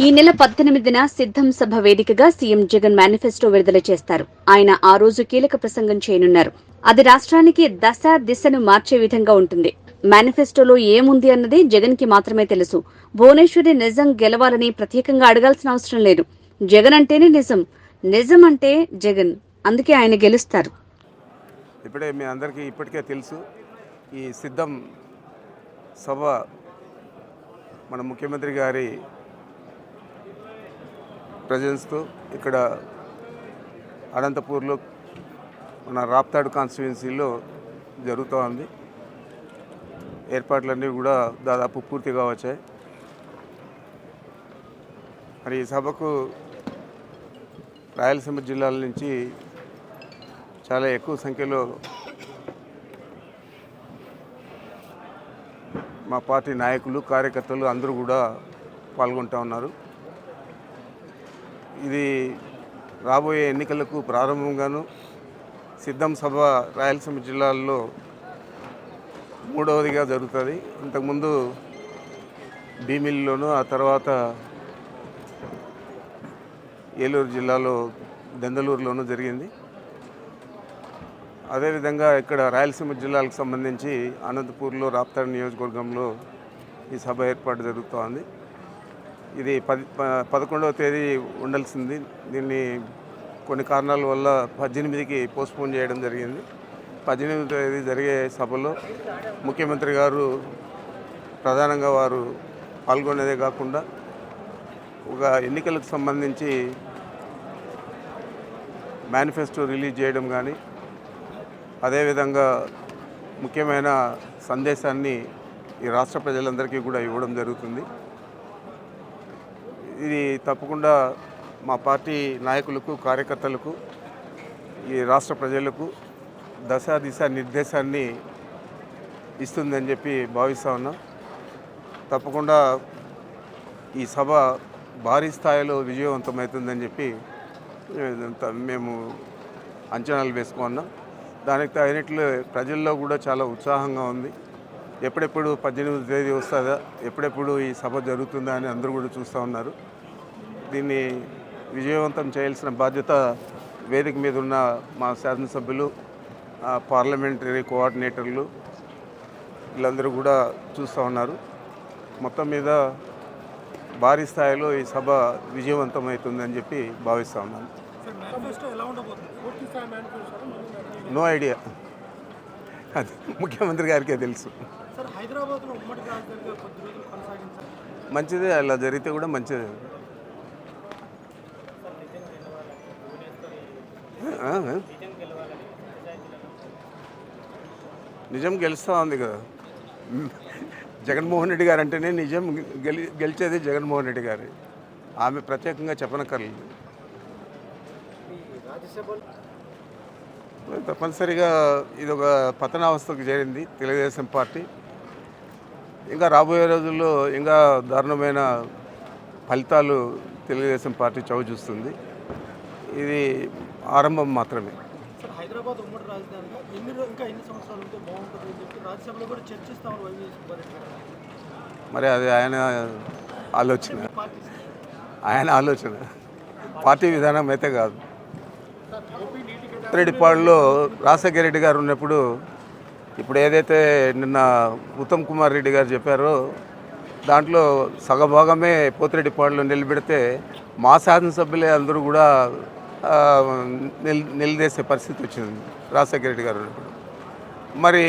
ఈ నెల 18న సిద్ధం సభ వేదికగా సీఎం జగన్ మేనిఫెస్టో విడుదల చేస్తారు. ఆయన ఆ రోజు కీలక ప్రసంగం చేయనున్నారు. అది రాష్ట్రానికి దశ దిశను మార్చే విధంగా ఉంటుంది. మేనిఫెస్టోలో ఏముంది అన్నది జగన్ కి మాత్రమే తెలుసు. భువనేశ్వరి నిజం గెలవాలని ప్రత్యేకంగా అడగాల్సిన అవసరం లేదు. జగన్ అంటేనే నిజం, నిజం అంటే జగన్. అందుకే ఆయన గెలుస్తారు. ఇప్పుడే మీ అందరికీ ఇప్పటికే తెలుసు, ఈ సిద్ధం సభ మన ముఖ్యమంత్రి గారి ప్రజెన్స్తో ఇక్కడ అనంతపూర్లో మన రాప్తాడు కాన్స్టిట్యుయెన్సీలో జరుగుతూ ఉంది. ఏర్పాట్లన్నీ కూడా దాదాపు పూర్తిగా వచ్చాయి. మరి ఈ సభకు రాయలసీమ జిల్లాల నుంచి చాలా ఎక్కువ సంఖ్యలో మా పార్టీ నాయకులు, కార్యకర్తలు అందరూ కూడా పాల్గొంటూ ఉన్నారు. ఇది రాబోయే ఎన్నికలకు ప్రారంభంగాను సిద్ధం సభ రాయలసీమ జిల్లాల్లో 3వదిగా జరుగుతుంది. ఇంతకుముందు భీమిలిలోను, ఆ తర్వాత ఏలూరు జిల్లాలో దెందలూరులోనూ జరిగింది. అదేవిధంగా ఇక్కడ రాయలసీమ జిల్లాలకు సంబంధించి అనంతపూర్లో రాప్తాడు నియోజకవర్గంలో ఈ సభ ఏర్పాటు జరుగుతోంది. ఇది 11వ తేదీ ఉండాల్సింది. దీన్ని కొన్ని కారణాల వల్ల 18కి పోస్ట్పోన్ చేయడం జరిగింది. 18వ తేదీ జరిగే సభలో ముఖ్యమంత్రి గారు ప్రధానంగా వారు పాల్గొనేదే కాకుండా ఒక ఎన్నికలకు సంబంధించి మేనిఫెస్టో రిలీజ్ చేయడం కానీ, అదేవిధంగా ముఖ్యమైన సందేశాన్ని ఈ రాష్ట్ర ప్రజలందరికీ కూడా ఇవ్వడం జరుగుతుంది. ఇది తప్పకుండా మా పార్టీ నాయకులకు, కార్యకర్తలకు, ఈ రాష్ట్ర ప్రజలకు దిశ నిర్దేశాన్ని ఇస్తుందని చెప్పి భావిస్తూ ఉన్నాం. తప్పకుండా ఈ సభ భారీ స్థాయిలో విజయవంతమవుతుందని చెప్పి మేము అంచనాలు వేసుకున్నాం. దానికి తగినట్లు ప్రజల్లో కూడా చాలా ఉత్సాహంగా ఉంది. ఎప్పుడెప్పుడు 18వ తేదీ వస్తుందా, ఎప్పుడెప్పుడు ఈ సభ జరుగుతుందా అని అందరూ కూడా చూస్తూ ఉన్నారు. దీన్ని విజయవంతం చేయాల్సిన బాధ్యత వేదిక మీద ఉన్న మా శాసనసభ్యులు, పార్లమెంటరీ కోఆర్డినేటర్లు వీళ్ళందరూ కూడా చూస్తూ ఉన్నారు. మొత్తం మీద భారీ స్థాయిలో ఈ సభ విజయవంతమవుతుందని చెప్పి భావిస్తూ ఉన్నాను. నో ఐడియా, అది ముఖ్యమంత్రి గారికే తెలుసు. మంచిదే, అలా జరిగితే కూడా మంచిదే. నిజం గెలుస్తూ ఉంది కదా. జగన్మోహన్ రెడ్డి గారు అంటేనే నిజం గెలిచేది జగన్మోహన్ రెడ్డి గారు. ఆమె ప్రత్యేకంగా చెప్పనక్కర్లేదు. తప్పనిసరిగా ఇది ఒక పతనావస్థకు చేరింది తెలుగుదేశం పార్టీ. ఇంకా రాబోయే రోజుల్లో ఇంకా దారుణమైన ఫలితాలు తెలుగుదేశం పార్టీ చవి చూస్తుంది. ఇది ఆరంభం మాత్రమే. హైదరాబాద్ ఉమ్మడి రాజధానిగా ఇంకా ఎన్ని సంవత్సరాలు ఉంటే బాగుంటుంది అని చెప్పి రాజ్యసభలో కూడా చర్చిస్తామని మరి అది ఆయన ఆలోచన, పార్టీ విధానం అయితే కాదు. రెడ్డిపాడులో రాజశేఖర రెడ్డి గారు ఉన్నప్పుడు, ఇప్పుడు ఏదైతే నిన్న ఉత్తమ్ కుమార్ రెడ్డి గారు చెప్పారో దాంట్లో సగభాగమే పోతిరెడ్డిపాడులో నిలబెడితే మా శాసనసభ్యులే అందరూ కూడా నిలదీసే పరిస్థితి వచ్చింది రాజశేఖర రెడ్డి గారు ఉన్నప్పుడు. మరి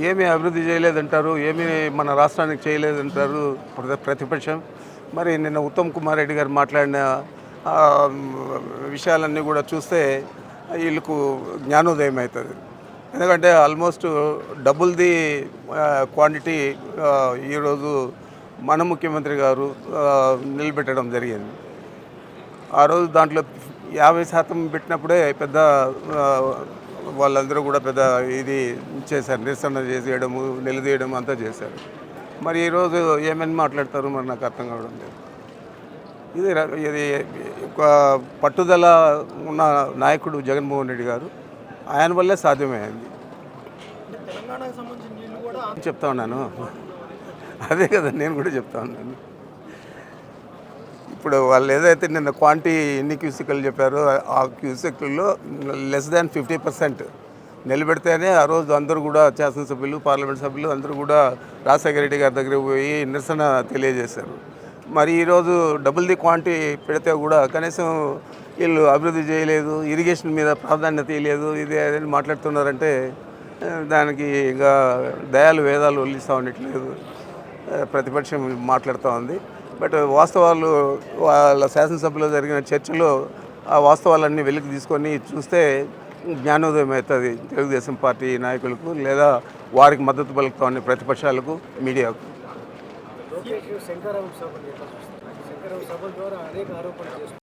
ఏమీ అభివృద్ధి చేయలేదంటారు, ఏమీ మన రాష్ట్రానికి చేయలేదంటారు ప్రతిపక్షం. మరి నిన్న ఉత్తమ్ కుమార్ రెడ్డి గారు మాట్లాడిన విషయాలన్నీ కూడా చూస్తే వీళ్ళకు జ్ఞానోదయం అవుతుంది. ఎందుకంటే ఆల్మోస్ట్ డబుల్ ది క్వాంటిటీ ఈరోజు మన ముఖ్యమంత్రి గారు నిలబెట్టడం జరిగింది. ఆ రోజు దాంట్లో 50% పెట్టినప్పుడే పెద్ద వాళ్ళందరూ కూడా పెద్ద ఇది చేశారు, నిరసన చేసేయడము, నిలదీయడం అంతా చేశారు. మరి ఈరోజు ఏమని మాట్లాడతారు మరి నాకు అర్థం కావడం లేదు. ఇది ఒక పట్టుదల ఉన్న నాయకుడు జగన్మోహన్ రెడ్డి గారు, ఆయన వల్లే సాధ్యమైంది. చెప్తా ఉన్నాను, అదే కదా నేను కూడా చెప్తా ఉన్నాను. ఇప్పుడు వాళ్ళు ఏదైతే నిన్న క్వాంటిటీ ఎన్ని క్యూసెక్లు చెప్పారో ఆ క్యూసెక్లలో లెస్ దాన్ 50% నిలబెడితేనే ఆ రోజు అందరూ కూడా శాసనసభ్యులు పార్లమెంట్ సభ్యులు అందరూ కూడా రాజశేఖర రెడ్డి గారి దగ్గరికి పోయి నిరసన తెలియజేశారు. మరి ఈరోజు డబుల్ ది క్వాంటిటీ పెడితే కూడా కనీసం వీళ్ళు అభివృద్ధి చేయలేదు, ఇరిగేషన్ మీద ప్రాధాన్యత ఇవ్వలేదు, ఇది అని మాట్లాడుతున్నారంటే దానికి ఇంకా దయాలు వేదాలు వల్లిస్తూ ఉండట్లేదు. ప్రతిపక్షం మాట్లాడుతూ ఉంది. బట్ వాస్తవాలు వాళ్ళ శాసనసభలో జరిగిన చర్చలో ఆ వాస్తవాలన్నీ వెలికి తీసుకొని చూస్తే జ్ఞానోదయం అవుతుంది తెలుగుదేశం పార్టీ నాయకులకు, లేదా వారికి మద్దతు పలుకుతా ఉన్న ప్రతిపక్షాలకు, మీడియాకు. లోకేష్ శంకరరావు సభలు ఎట్లా చూస్తారు? శంకరరావు సభల ద్వారా అనేక ఆరోపణలు చేస్తున్నారు.